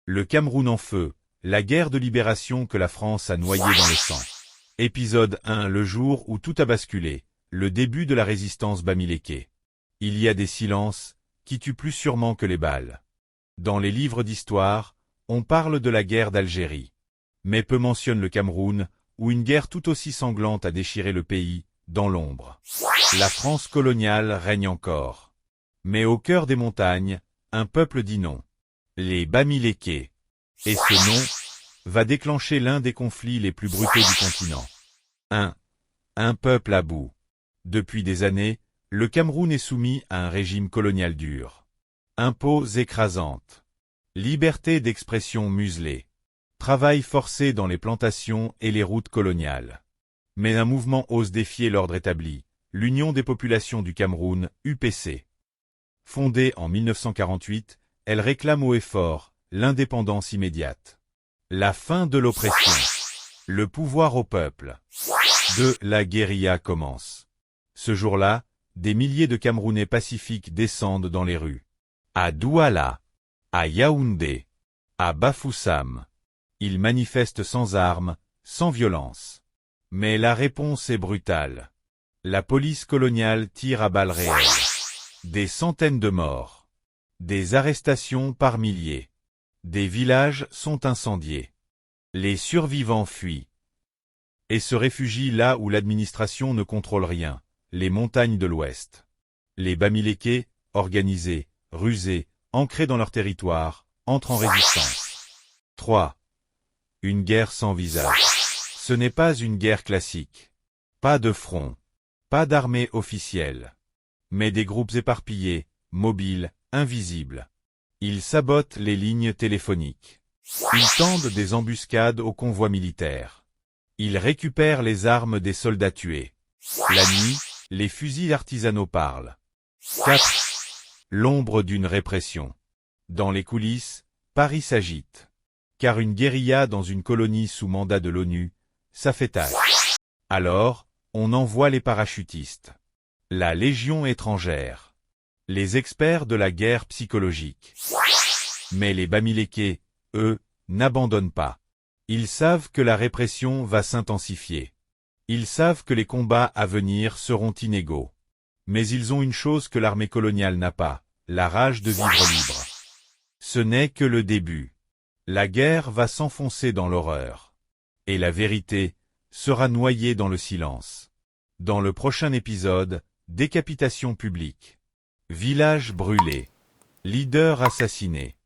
Le Cameroun en feu, la guerre de libération que la France a noyée dans le sang. Épisode 1. Le jour où tout a basculé, le début de la résistance bamileke. Il y a des silences, qui tuent plus sûrement que les balles. Dans les livres d'histoire, on parle de la guerre d'Algérie. Mais peu mentionnent le Cameroun, où une guerre tout aussi sanglante a déchiré le pays, dans l'ombre. La France coloniale règne encore. Mais au cœur des montagnes, un peuple dit non. Les Bamileke. Et ce nom va déclencher l'un des conflits les plus brutaux du continent. 1. Un peuple à bout. Depuis des années, le Cameroun est soumis à un régime colonial dur. Impôts écrasantes. Liberté d'expression muselée. Travail forcé dans les plantations et les routes coloniales. Mais un mouvement ose défier l'ordre établi, l'Union des populations du Cameroun, UPC. Fondée en 1948, elle réclame haut et fort l'indépendance immédiate. La fin de l'oppression. Le pouvoir au peuple. 2. La guérilla commence. Ce jour-là, des milliers de Camerounais pacifiques descendent dans les rues. À Douala, à Yaoundé, à Bafoussam. Ils manifestent sans armes, sans violence. Mais la réponse est brutale. La police coloniale tire à balles réelles. Des centaines de morts. Des arrestations par milliers. Des villages sont incendiés. Les survivants fuient. Et se réfugient là où l'administration ne contrôle rien, les montagnes de l'Ouest. Les Bamileke, organisés, rusés, ancrés dans leur territoire, entrent en résistance. 3. Une guerre sans visage. Ce n'est pas une guerre classique. Pas de front. Pas d'armée officielle. Mais des groupes éparpillés, mobiles, invisibles. Ils sabotent les lignes téléphoniques. Ils tendent des embuscades aux convois militaires. Ils récupèrent les armes des soldats tués. La nuit, les fusils artisanaux parlent. 4. L'ombre d'une répression. Dans les coulisses, Paris s'agite. Car une guérilla dans une colonie sous mandat de l'ONU, ça fait tâche. Alors, on envoie les parachutistes. La Légion étrangère. Les experts de la guerre psychologique. Mais les Bamileke, eux, n'abandonnent pas. Ils savent que la répression va s'intensifier. Ils savent que les combats à venir seront inégaux. Mais ils ont une chose que l'armée coloniale n'a pas, la rage de vivre libre. Ce n'est que le début. La guerre va s'enfoncer dans l'horreur. Et la vérité sera noyée dans le silence. Dans le prochain épisode, décapitation publique. Village brûlé. Leader assassiné.